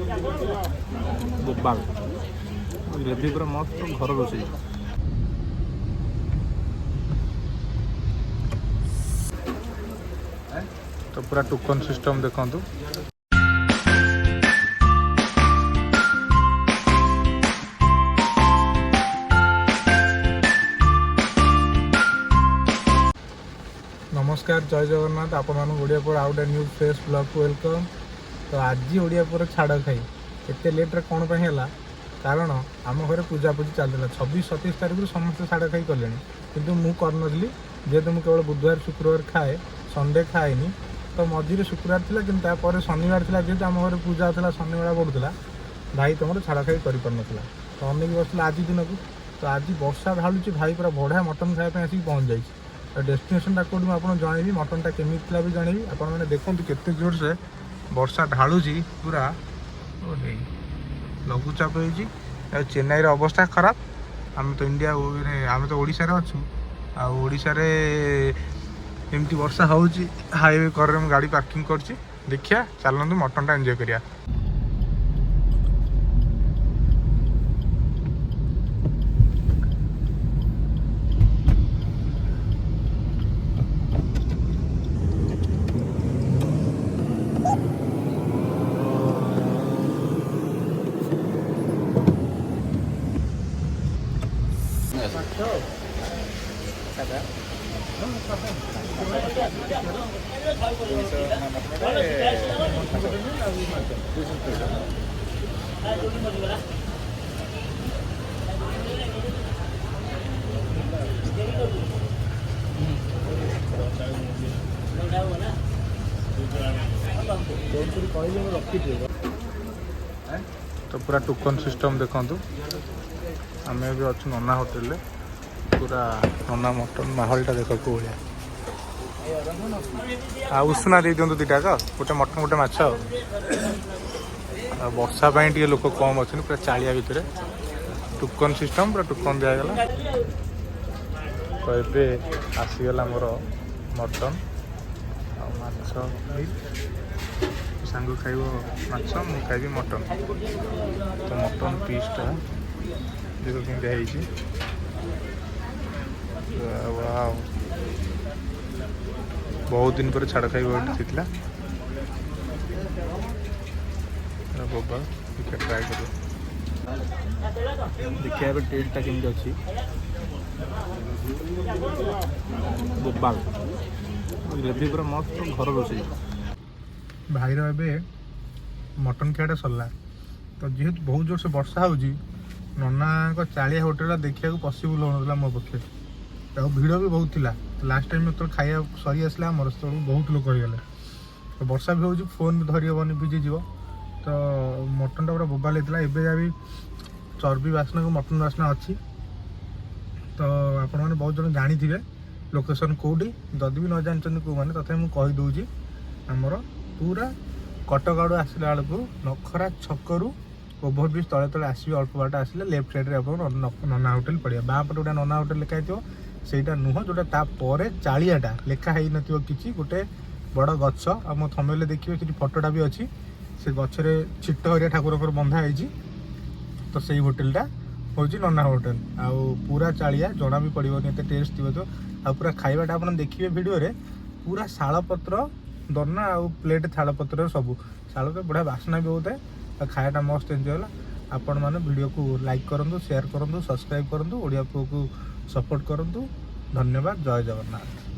बोबाल gravy पूरा मस्त घर रोषे तो पूरा टोकन सिस्टम देखंतु। नमस्कार जय जगन्नाथ आपण ओडिया पर आउट न्यू फ्रेश ब्लॉग को वेलकम। तो आज ओडिया पर छाड़ खाई एत लेट्रे कौन पर है कारण आम घर पूजा पूजी चलता 26-27 तारीख समस्त छाड़ खाई कले किंतु मु करनी जेहेतु मुझे केवल बुधवार शुक्रवार खाए संडे खाएनी तो मझे शुक्रवार थी कि शनिवार थी जेहतु आम घर पूजा था शनिवार पड़ूला भाई तुम छाड़ खाई कर तो अनेक बसला आज दिन को। तो आज वर्षा ढालुची भाई पूरा बढ़िया मटन खायापी आसिक पहुँच जाए डेस्टिनेशन टा कौट मुझे जनइबी मटन टा केमी था भी जनइबी आपण मैंने देखते केते जोर से वर्षा ढालुची पूरा लघुचाप हो चेन्नई अवस्था खराब। आम तो इंडिया आम तो ओडिशा रे अच्छु आशा एमती वर्षा होची हाईवे कर गाड़ी पार्किंग करछि देखिया चलतु मटन टा एंजॉय करिया। तो पूरा टोकन सिस्टम देखंतु आम भी अच्छु नना होटेल पूरा नना मटन माहौलटा देख को भाया उषुना दे दिखाँ दुटा गोटे मटन गोटे माछ वर्षा टे लोक कम अच्छे पूरा चालिया भितर टोकन सिस्टम पूरा टोकन दिगला। तो ये आसीगला मोर मटन माछ सांग खाइब माछ मु खाइबी मटन। तो मटन पीसटा देखो केमती बहुत दिन पर छाड़ खाई थी बोबा ट्राए कर देखिए टेस्टा केमती अच्छी बोबाल ग्रेवी पूरा मस्त घर रोषे भाईर ए मटन खाटा सरला। तो जेहेतु बहुत जोर से वर्षा हो नना चालिया होटेल देखा पसिबल होना मो पक्षे भिड़ भी बहुत थिला। लास्ट टाइम तो खाया सरी आसला मोर बहुत लोग होगले तो वर्षा भी हो फोन भी धरी हेनी भिजी जीव। तो मटन टा पूरा बोबाल होता है भी चर्बी बास्ना को मटन बास्ना अच्छी। तो आपण मैंने बहुत जन जानी थे लोकेशन कौटी जदि भी न जानते कौ मैंने तथा मुझे कहीदे आमर पूरा कटक आड़ू आसला बेलू नखरा छकरू ओभरब्रिज तले तले आसवे अल्प बाट आसले लेफ्ट साइड नना होटेल पड़ा बाँ पटे गोटे नना होटेल लिखाई थोड़ा नुह जोटा तापर चालियाटा लिखाई कि गोटे बड़ गछ आम थमेले देखिए कि फटोटा भी अच्छी से गचरे छिट हरिया ठाकुर बंधा है। तो से होटेलटा हूँ नना होटेल आउ पूरा चालिया जना भी पड़ोनी एत टेस्ट थी तो आ पूरा खाइबाटा आप देखिए वीडियो रे पूरा शालपत्र दरना आउ प्लेट थाल पत्र सब शाल तो बढ़िया बास्ना भी होता है खायाटा मस्त एंजॉय है। आपण मैंने वीडियो को लाइक करूँ शेयर करूँ सब्सक्राइब करूँ ओडिया पुओ को सपोर्ट करूँ। धन्यवाद जय जगन्नाथ।